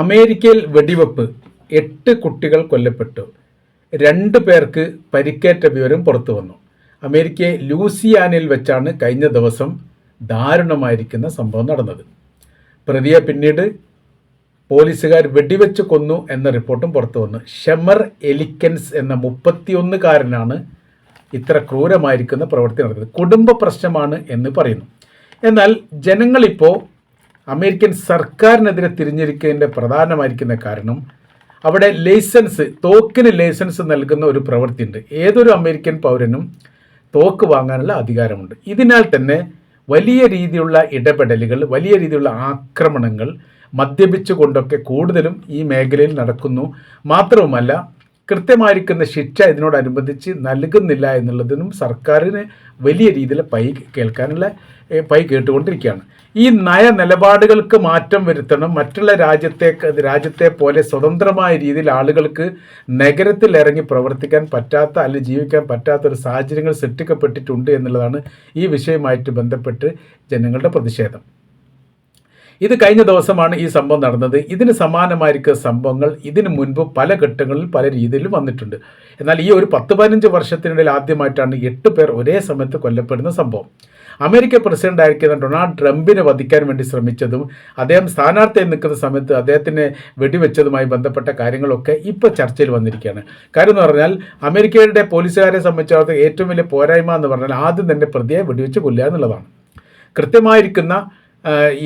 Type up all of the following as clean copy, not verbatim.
അമേരിക്കയിൽ വെടിവെപ്പ്, 8 കുട്ടികൾ കൊല്ലപ്പെട്ടു, 2 പേർക്ക് പരിക്കേറ്റ വിവരം പുറത്തു വന്നു. അമേരിക്കയെ ലൂസിയാനയിൽ വെച്ചാണ് കഴിഞ്ഞ ദിവസം ദാരുണമായിരിക്കുന്ന സംഭവം നടന്നത്. പ്രതിയെ പിന്നീട് പോലീസുകാർ വെടിവെച്ച് കൊന്നു എന്ന റിപ്പോർട്ടും പുറത്തു വന്നു. ഷെമർ എലിക്കൻസ് എന്ന 31കാരനാണ് ഇത്ര ക്രൂരമായിരിക്കുന്ന പ്രവൃത്തി നടന്നത്. കുടുംബ പ്രശ്നമാണ് എന്ന് പറയുന്നു. എന്നാൽ ജനങ്ങളിപ്പോൾ അമേരിക്കൻ സർക്കാരിനെതിരെ തിരിഞ്ഞിരിക്കുന്നതിൻ്റെ പ്രധാനമായിരിക്കുന്ന കാരണം അവിടെ തോക്കിന് ലൈസൻസ് നൽകുന്ന ഒരു പ്രവൃത്തിയുണ്ട്. ഏതൊരു അമേരിക്കൻ പൗരനും തോക്ക് വാങ്ങാനുള്ള അധികാരമുണ്ട്. ഇതിനാൽ തന്നെ വലിയ രീതിയിലുള്ള ഇടപെടലുകൾ, വലിയ രീതിയിലുള്ള ആക്രമണങ്ങൾ മദ്യപിച്ചുകൊണ്ടൊക്കെ കൂടുതലും ഈ മേഖലയിൽ നടക്കുന്നു. മാത്രവുമല്ല, കൃത്യമായിരിക്കുന്ന ശിക്ഷ ഇതിനോടനുബന്ധിച്ച് നൽകുന്നില്ല എന്നുള്ളതിനും സർക്കാരിന് വലിയ രീതിയിൽ പൈ കേട്ടുകൊണ്ടിരിക്കുകയാണ്. ഈ നിലപാടുകൾക്ക് മാറ്റം വരുത്തണം. മറ്റുള്ള രാജ്യത്തെ പോലെ സ്വതന്ത്രമായ രീതിയിൽ ആളുകൾക്ക് നഗരത്തിൽ ഇറങ്ങി പ്രവർത്തിക്കാൻ പറ്റാത്ത അല്ലെങ്കിൽ ജീവിക്കാൻ പറ്റാത്ത ഒരു സാഹചര്യങ്ങൾ സൃഷ്ടിക്കപ്പെട്ടിട്ടുണ്ട് എന്നുള്ളതാണ് ഈ വിഷയവുമായിട്ട് ബന്ധപ്പെട്ട് ജനങ്ങളുടെ പ്രതിഷേധം. ഇത് കഴിഞ്ഞ ദിവസമാണ് ഈ സംഭവം നടന്നത്. ഇതിന് സമാനമായിരിക്കുന്ന സംഭവങ്ങൾ ഇതിനു മുൻപ് പല ഘട്ടങ്ങളിൽ പല രീതിയിലും വന്നിട്ടുണ്ട്. എന്നാൽ ഈ ഒരു 10-15 വർഷത്തിനിടയിൽ ആദ്യമായിട്ടാണ് 8 പേർ ഒരേ സമയത്ത് കൊല്ലപ്പെടുന്ന സംഭവം. അമേരിക്ക പ്രസിഡന്റായിരിക്കുന്ന ഡൊണാൾഡ് ട്രംപിനെ വധിക്കാൻ വേണ്ടി ശ്രമിച്ചതും അദ്ദേഹം സ്ഥാനാർത്ഥിയായി നിൽക്കുന്ന സമയത്ത് അദ്ദേഹത്തിനെ വെടിവെച്ചതുമായി ബന്ധപ്പെട്ട കാര്യങ്ങളൊക്കെ ഇപ്പോൾ ചർച്ചയിൽ വന്നിരിക്കുകയാണ്. കാര്യം എന്ന് പറഞ്ഞാൽ അമേരിക്കയുടെ പോലീസുകാരെ സംബന്ധിച്ചിടത്തോളം ഏറ്റവും വലിയ പോരായ്മ എന്ന് പറഞ്ഞാൽ ആദ്യം തന്നെ പ്രതിയെ വെടിവെച്ച് കൊല്ലുക എന്നുള്ളതാണ്. കൃത്യമായിരിക്കുന്ന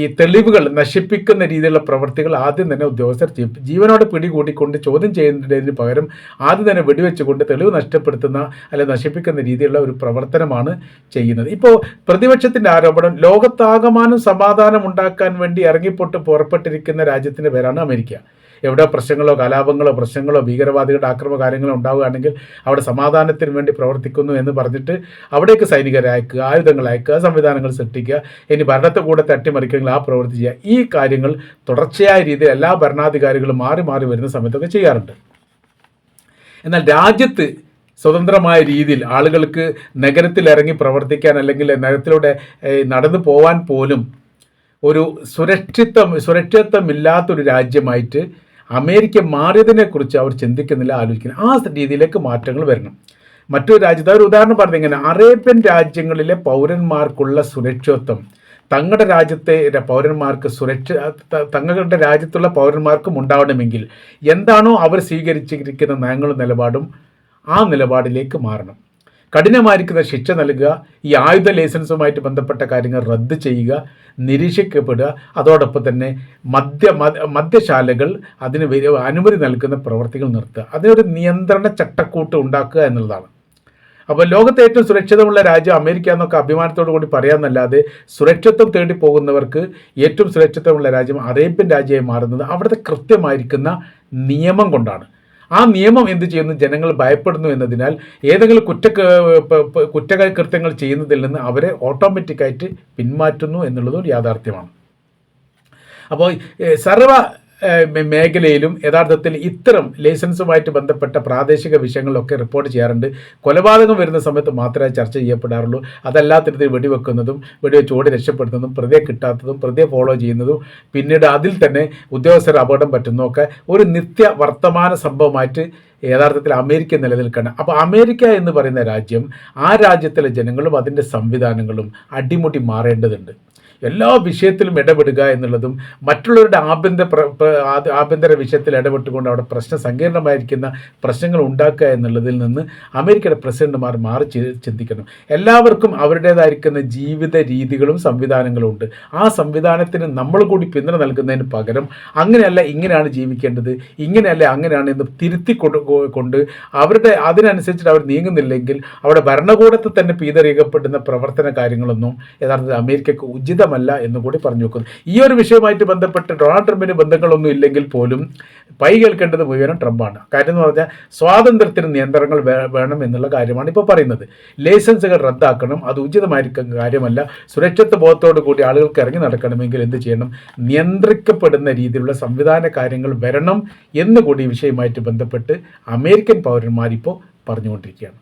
ഈ തെളിവുകൾ നശിപ്പിക്കുന്ന രീതിയിലുള്ള പ്രവർത്തികൾ ആദ്യം തന്നെ ഉദ്യോഗസ്ഥർ ജീവനോട് പിടികൂടിക്കൊണ്ട് ചോദ്യം ചെയ്യുന്നതിന് പകരം ആദ്യം തന്നെ വെടിവെച്ചുകൊണ്ട് തെളിവ് നഷ്ടപ്പെടുത്തുന്ന അല്ലെങ്കിൽ നശിപ്പിക്കുന്ന രീതിയിലുള്ള ഒരു പ്രവർത്തനമാണ് ചെയ്യുന്നത്. ഇപ്പോൾ പ്രതിപക്ഷത്തിൻ്റെ ആരോപണം ലോകത്താകമാനം സമാധാനം ഉണ്ടാക്കാൻ വേണ്ടി പുറപ്പെട്ടിരിക്കുന്ന രാജ്യത്തിൻ്റെ പേരാണ് അമേരിക്ക. എവിടെ പ്രശ്നങ്ങളോ കലാപങ്ങളോ ഭീകരവാദികളുടെ ആക്രമണ കാര്യങ്ങളോ ഉണ്ടാവുകയാണെങ്കിൽ അവിടെ സമാധാനത്തിന് വേണ്ടി പ്രവർത്തിക്കുന്നു എന്ന് പറഞ്ഞിട്ട് അവിടേക്ക് സൈനികരെ അയക്കുക, ആയുധങ്ങൾ അയക്കുക, സംവിധാനങ്ങൾ സൃഷ്ടിക്കുക, ഇനി ഭരണത്തെ കൂടെ തട്ടിമറിക്കണമെങ്കിൽ ആ പ്രവൃത്തി ചെയ്യുക. ഈ കാര്യങ്ങൾ തുടർച്ചയായ രീതിയിൽ എല്ലാ ഭരണാധികാരികളും മാറി വരുന്ന സമയത്തൊക്കെ ചെയ്യാറുണ്ട്. എന്നാൽ രാജ്യത്ത് സ്വതന്ത്രമായ രീതിയിൽ ആളുകൾക്ക് നഗരത്തിൽ ഇറങ്ങി പ്രവർത്തിക്കാൻ അല്ലെങ്കിൽ നഗരത്തിലൂടെ നടന്നു പോകാൻ പോലും ഒരു സുരക്ഷിതമില്ലാത്തൊരു രാജ്യമായിട്ട് അമേരിക്ക മാറിയതിനെക്കുറിച്ച് അവർ ചിന്തിക്കുന്നില്ല, ആലോചിക്കുന്നില്ല. ആ രീതിയിലേക്ക് മാറ്റങ്ങൾ വരണം. മറ്റൊരു രാജ്യത്ത് ഒരു ഉദാഹരണം പറഞ്ഞത് ഇങ്ങനെ, അറേബ്യൻ രാജ്യങ്ങളിലെ പൗരന്മാർക്കുള്ള സുരക്ഷിതത്വം തങ്ങളുടെ രാജ്യത്തെ പൗരന്മാർക്ക് തങ്ങളുടെ രാജ്യത്തുള്ള പൗരന്മാർക്കും ഉണ്ടാവണമെങ്കിൽ എന്താണോ അവർ സ്വീകരിച്ചിരിക്കുന്ന നയങ്ങളും നിലപാടും ആ നിലപാടിലേക്ക് മാറണം. കഠിനമായിരിക്കുന്ന ശിക്ഷ നൽകുക, ഈ ആയുധ ലൈസൻസുമായിട്ട് ബന്ധപ്പെട്ട കാര്യങ്ങൾ റദ്ദ് ചെയ്യുക, നിരീക്ഷിക്കപ്പെടുക, അതോടൊപ്പം തന്നെ മദ്യശാലകൾ അതിന് അനുമതി നൽകുന്ന പ്രവർത്തികൾ നിർത്തുക, അതിനൊരു നിയന്ത്രണ ചട്ടക്കൂട്ട് ഉണ്ടാക്കുക എന്നുള്ളതാണ്. അപ്പോൾ ലോകത്തെ ഏറ്റവും സുരക്ഷിതമുള്ള രാജ്യം അമേരിക്ക എന്നൊക്കെ അഭിമാനത്തോടു കൂടി പറയാമെന്നല്ലാതെ സുരക്ഷിതത്വം തേടി പോകുന്നവർക്ക് ഏറ്റവും സുരക്ഷിതമുള്ള രാജ്യം അറേബ്യൻ രാജ്യമായി മാറുന്നത് അവിടുത്തെ കൃത്യമായിരിക്കുന്ന നിയമം കൊണ്ടാണ്. ആ നിയമം എന്ത് ചെയ്യുന്നു? ജനങ്ങൾ ഭയപ്പെടുന്നു എന്നതിനാൽ ഏതെങ്കിലും കുറ്റകൃത്യങ്ങൾ ചെയ്യുന്നതിൽ നിന്ന് അവരെ ഓട്ടോമാറ്റിക്കായിട്ട് പിന്മാറ്റുന്നു എന്നുള്ളത് ഒരു യാഥാർത്ഥ്യമാണ്. അപ്പോൾ സർവ മേഖലയിലും യഥാർത്ഥത്തിൽ ഇത്തരം ലൈസൻസുമായിട്ട് ബന്ധപ്പെട്ട പ്രാദേശിക വിഷയങ്ങളൊക്കെ റിപ്പോർട്ട് ചെയ്യാറുണ്ട്. കൊലപാതകം വരുന്ന സമയത്ത് മാത്രമേ ചർച്ച ചെയ്യപ്പെടാറുള്ളൂ. അതല്ലാത്തിടത്ത് വെടിവെച്ച് ഓടി രക്ഷപ്പെടുന്നതും പ്രതിയെ കിട്ടാത്തതും പ്രതിയെ ഫോളോ ചെയ്യുന്നതും പിന്നീട് അതിൽ തന്നെ ഉദ്യോഗസ്ഥർ അപകടം പറ്റുന്നതൊക്കെ ഒരു നിത്യ വർത്തമാന സംഭവമായിട്ട് യഥാർത്ഥത്തിൽ അമേരിക്ക നിലനിൽക്കണം. അപ്പോൾ അമേരിക്ക എന്ന് പറയുന്ന രാജ്യം, ആ രാജ്യത്തിലെ ജനങ്ങളും അതിൻ്റെ സംവിധാനങ്ങളും അടിമുടി മാറേണ്ടതുണ്ട്. എല്ലാ വിഷയത്തിലും ഇടപെടുക എന്നുള്ളതും മറ്റുള്ളവരുടെ ആഭ്യന്തര വിഷയത്തിൽ ഇടപെട്ടുകൊണ്ട് അവിടെ സങ്കീർണമായിരിക്കുന്ന പ്രശ്നങ്ങൾ ഉണ്ടാക്കുക എന്നുള്ളതിൽ നിന്ന് അമേരിക്കയുടെ പ്രസിഡന്റുമാർ മാറി ചിന്തിക്കണം. എല്ലാവർക്കും അവരുടേതായിരിക്കുന്ന ജീവിത രീതികളും സംവിധാനങ്ങളും ഉണ്ട്. ആ സംവിധാനത്തിന് നമ്മൾ കൂടി പിന്തുണ നൽകുന്നതിന് പകരം അങ്ങനെയല്ല ഇങ്ങനെയാണ് ജീവിക്കേണ്ടത്, ഇങ്ങനെയല്ല അങ്ങനെയാണ് എന്ന് തിരുത്തി കൊണ്ട് അതിനനുസരിച്ചിട്ട് അവർ നീങ്ങുന്നില്ലെങ്കിൽ അവിടെ ഭരണകൂടത്തിൽ തന്നെ പീതറിയപ്പെടുന്ന പ്രവർത്തന കാര്യങ്ങളൊന്നും യഥാർത്ഥത്തിൽ അമേരിക്കക്ക് ഉചിതമല്ല എന്നുകൂടി പറഞ്ഞു വെക്കുന്നു. ഈ ഒരു വിഷയവുമായിട്ട് ബന്ധപ്പെട്ട് ഡൊണാൾഡ് ട്രംപിന് ബന്ധങ്ങളൊന്നും ഇല്ലെങ്കിൽ പോലും പൈ കേൾക്കേണ്ടത് മുഴുവനും ട്രംപാണ്. കാര്യം എന്ന് പറഞ്ഞാൽ സ്വാതന്ത്ര്യത്തിന് നിയന്ത്രണങ്ങൾ വേണം എന്നുള്ള കാര്യമാണ് ഇപ്പോൾ പറയുന്നത്. ലൈസൻസുകൾ റദ്ദാക്കണം, അത് ഉചിതമായിരിക്കുന്ന കാര്യമല്ല. സുരക്ഷിത ബോധത്തോടു കൂടി ആളുകൾക്ക് ഇറങ്ങി നടക്കണമെങ്കിൽ എന്ത് ചെയ്യണം? നിയന്ത്രിക്കപ്പെടുന്ന രീതിയിലുള്ള സംവിധാന കാര്യങ്ങൾ വരണം എന്നുകൂടി ഈ വിഷയവുമായിട്ട് ബന്ധപ്പെട്ട് അമേരിക്കൻ പൗരന്മാരിപ്പോൾ പറഞ്ഞുകൊണ്ടിരിക്കുകയാണ്.